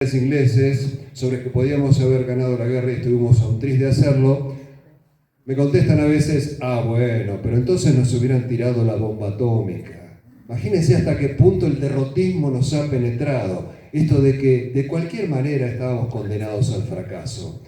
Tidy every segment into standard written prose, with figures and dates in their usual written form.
ingleses sobre que podíamos haber ganado la guerra y estuvimos a un tris de hacerlo, me contestan a veces, bueno, pero entonces nos hubieran tirado la bomba atómica. Imagínense hasta qué punto el derrotismo nos ha penetrado, esto de que de cualquier manera estábamos condenados al fracaso.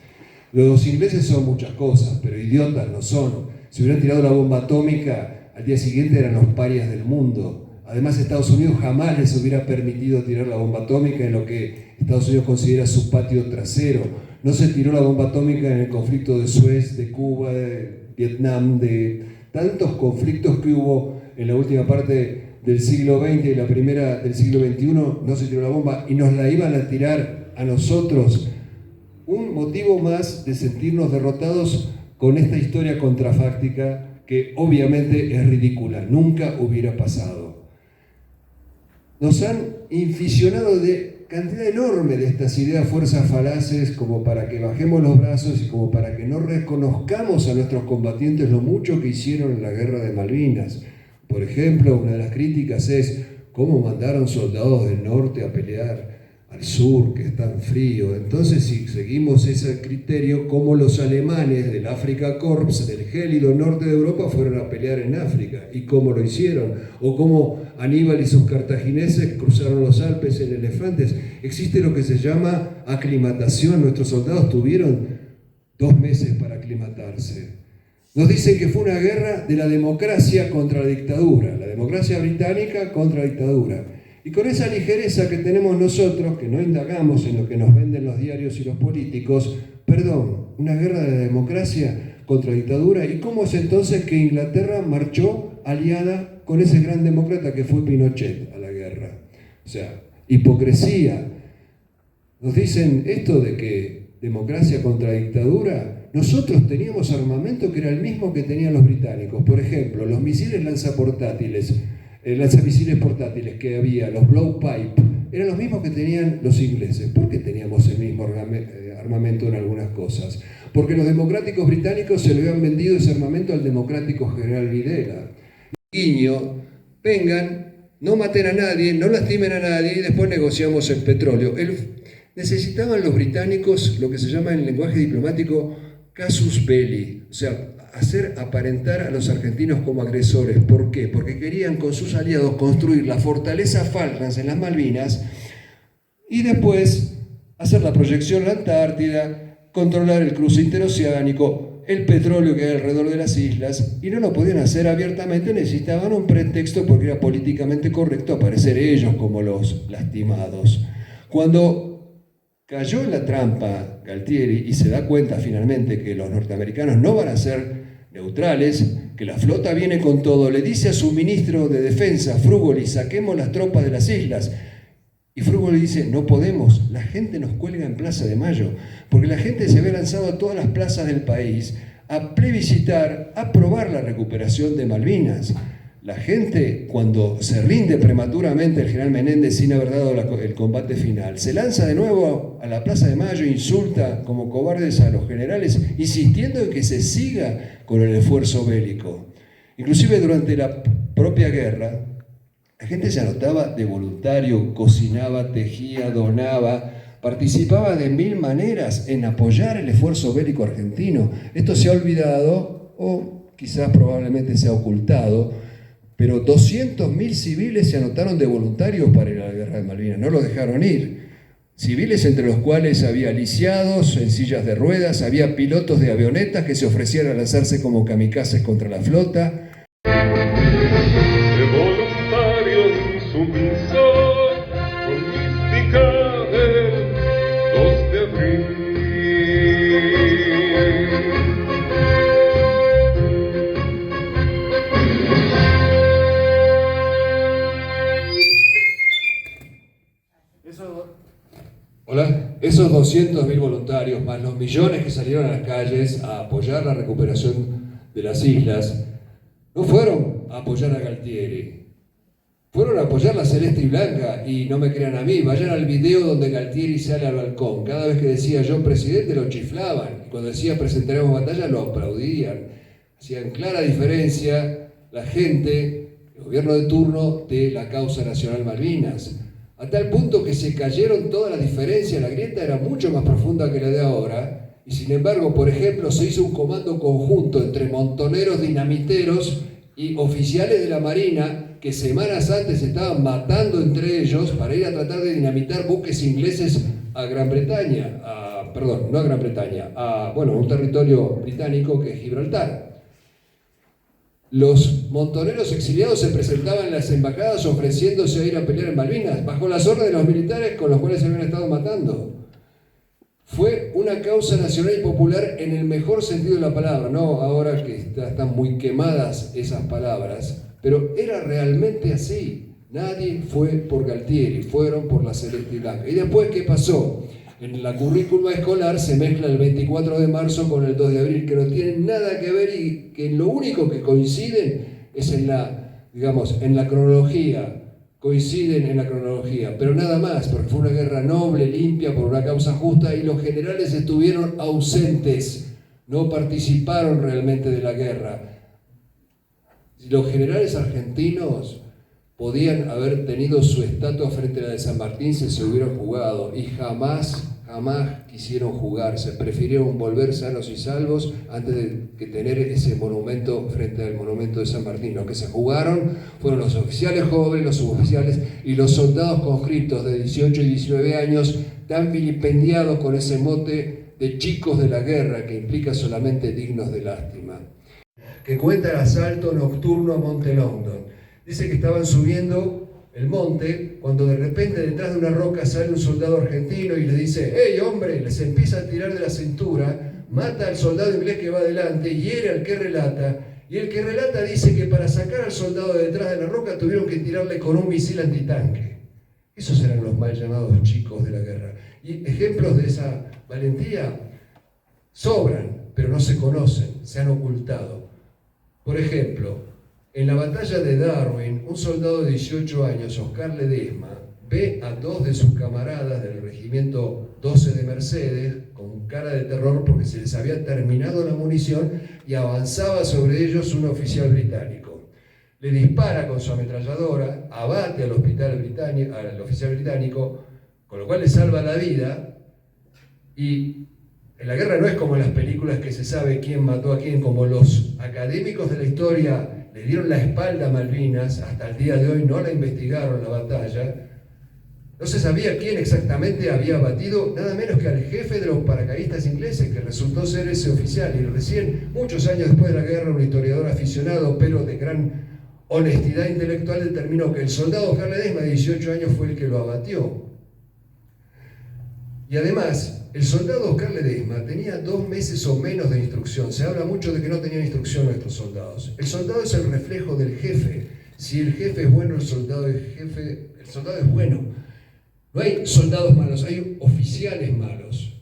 Los ingleses son muchas cosas, pero idiotas no son. Si hubieran tirado la bomba atómica, al día siguiente eran los parias del mundo. Además, Estados Unidos jamás les hubiera permitido tirar la bomba atómica en lo que Estados Unidos considera su patio trasero. No se tiró la bomba atómica en el conflicto de Suez, de Cuba, de Vietnam, de tantos conflictos que hubo en la última parte del siglo XX y la primera del siglo XXI. No se tiró la bomba y nos la iban a tirar a nosotros. Un motivo más de sentirnos derrotados con esta historia contrafáctica que obviamente es ridícula, nunca hubiera pasado. Nos han inficionado de cantidad enorme de estas ideas, fuerzas falaces, como para que bajemos los brazos y como para que no reconozcamos a nuestros combatientes lo mucho que hicieron en la guerra de Malvinas. Por ejemplo, una de las críticas es cómo mandaron soldados del norte a pelear al sur, que es tan frío. Entonces, si seguimos ese criterio, cómo los alemanes del Afrika Korps, del gélido norte de Europa, fueron a pelear en África y cómo lo hicieron, o cómo Aníbal y sus cartagineses cruzaron los Alpes en elefantes. Existe lo que se llama aclimatación. Nuestros soldados tuvieron 2 meses para aclimatarse. Nos dicen que fue una guerra de la democracia contra la dictadura, la democracia británica contra la dictadura. Y con esa ligereza que tenemos nosotros, que no indagamos en lo que nos venden los diarios y los políticos, perdón, una guerra de la democracia contra la dictadura. ¿Y cómo es entonces que Inglaterra marchó aliada con ese gran demócrata que fue Pinochet a la guerra? O sea, hipocresía. Nos dicen esto de que democracia contra dictadura. Nosotros teníamos armamento que era el mismo que tenían los británicos. Por ejemplo, los misiles lanzamisiles portátiles que había, los blowpipe, eran los mismos que tenían los ingleses. ¿Por qué teníamos el mismo armamento en algunas cosas? Porque los democráticos británicos se le habían vendido ese armamento al democrático general Videla. Guiño, vengan, no maten a nadie, no lastimen a nadie y después negociamos el petróleo. Necesitaban los británicos lo que se llama en lenguaje diplomático casus belli, o sea, hacer aparentar a los argentinos como agresores. ¿Por qué? Porque querían con sus aliados construir la fortaleza Falklands en las Malvinas y después hacer la proyección a la Antártida, controlar el cruce interoceánico, el petróleo que hay alrededor de las islas, y no lo podían hacer abiertamente, necesitaban un pretexto porque era políticamente correcto aparecer ellos como los lastimados. Cuando cayó en la trampa Galtieri y se da cuenta finalmente que los norteamericanos no van a ser neutrales, que la flota viene con todo, le dice a su ministro de defensa, Frugoli, saquemos las tropas de las islas. Y Frugoli dice, no podemos, la gente nos cuelga en Plaza de Mayo, porque la gente se había lanzado a todas las plazas del país a plebiscitar, a aprobar la recuperación de Malvinas. La gente, cuando se rinde prematuramente el general Menéndez sin haber dado el combate final, se lanza de nuevo a la Plaza de Mayo, insulta como cobardes a los generales, insistiendo en que se siga con el esfuerzo bélico. Inclusive durante la propia guerra, la gente se anotaba de voluntario, cocinaba, tejía, donaba, participaba de 1000 maneras en apoyar el esfuerzo bélico argentino. Esto se ha olvidado, o quizás probablemente se ha ocultado, pero 200.000 civiles se anotaron de voluntarios para ir a la guerra de Malvinas, no los dejaron ir. Civiles entre los cuales había lisiados en sillas de ruedas, había pilotos de avionetas que se ofrecían a lanzarse como kamikazes contra la flota. De voluntario insumisor, con mística del 2 de abril. Hola. Esos 200.000 voluntarios, más los millones que salieron a las calles a apoyar la recuperación de las islas, no fueron a apoyar a Galtieri, fueron a apoyar la celeste y blanca. Y no me crean a mí, vayan al video donde Galtieri sale al balcón. Cada vez que decía yo presidente lo chiflaban, y cuando decía presentaremos batalla lo aplaudían. Hacían clara diferencia la gente, el gobierno de turno, de la causa nacional Malvinas. a tal punto que se cayeron todas las diferencias, la grieta era mucho más profunda que la de ahora, y sin embargo, por ejemplo, se hizo un comando conjunto entre montoneros dinamiteros y oficiales de la Marina que semanas antes se estaban matando entre ellos para ir a tratar de dinamitar buques ingleses a Gran Bretaña, no a Gran Bretaña, a un territorio británico que es Gibraltar. Los montoneros exiliados se presentaban en las embajadas ofreciéndose a ir a pelear en Malvinas, bajo las órdenes de los militares con los cuales se habían estado matando. Fue una causa nacional y popular en el mejor sentido de la palabra, no ahora que están muy quemadas esas palabras, pero era realmente así. Nadie fue por Galtieri, fueron por la Celeste y Blanca. ¿Y después qué pasó? En la currícula escolar se mezcla el 24 de marzo con el 2 de abril, que no tienen nada que ver y que lo único que coinciden es en la cronología. Coinciden en la cronología, pero nada más, porque fue una guerra noble, limpia, por una causa justa, y los generales estuvieron ausentes, no participaron realmente de la guerra. Los generales argentinos podían haber tenido su estatua frente a la de San Martín si se hubieran jugado, y jamás quisieron jugarse, prefirieron volver sanos y salvos antes de que tener ese monumento frente al monumento de San Martín. Los que se jugaron fueron los oficiales jóvenes, los suboficiales y los soldados conscriptos de 18 y 19 años, tan vilipendiados con ese mote de chicos de la guerra que implica solamente dignos de lástima. Que cuenta el asalto nocturno a Monte London. Dice que estaban subiendo el monte, cuando de repente detrás de una roca sale un soldado argentino y le dice: ¡Hey, hombre! Les empieza a tirar de la cintura, mata al soldado inglés que va adelante, hiere al que relata, y el que relata dice que para sacar al soldado de detrás de la roca tuvieron que tirarle con un misil antitanque. Esos eran los mal llamados chicos de la guerra. Y ejemplos de esa valentía sobran, pero no se conocen, se han ocultado. Por ejemplo, en la batalla de Darwin, un soldado de 18 años, Oscar Ledesma, ve a dos de sus camaradas del regimiento 12 de Mercedes con cara de terror porque se les había terminado la munición y avanzaba sobre ellos un oficial británico. Le dispara con su ametralladora, abate al oficial británico, con lo cual le salva la vida. Y en la guerra no es como en las películas que se sabe quién mató a quién, como los académicos de la historia le dieron la espalda a Malvinas, hasta el día de hoy no la investigaron la batalla. No se sabía quién exactamente había abatido, nada menos que al jefe de los paracaidistas ingleses, que resultó ser ese oficial. Y recién, muchos años después de la guerra, un historiador aficionado, pero de gran honestidad intelectual, determinó que el soldado Oscar Ledesma, de 18 años, fue el que lo abatió. Y además, el soldado Oscar Ledesma tenía 2 meses o menos de instrucción. Se habla mucho de que no tenían instrucción nuestros soldados. El soldado es el reflejo del jefe. Si el jefe es bueno, el soldado es bueno. No hay soldados malos, hay oficiales malos.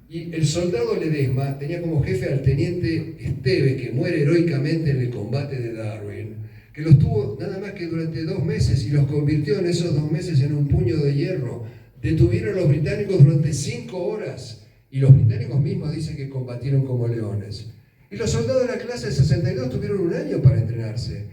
Y el soldado Ledesma tenía como jefe al teniente Esteves, que muere heroicamente en el combate de Darwin, que los tuvo nada más que durante 2 meses y los convirtió en esos 2 meses en un puño de hierro. Detuvieron a los británicos durante 5 horas y los británicos mismos dicen que combatieron como leones. Y los soldados de la clase 62 tuvieron 1 año para entrenarse.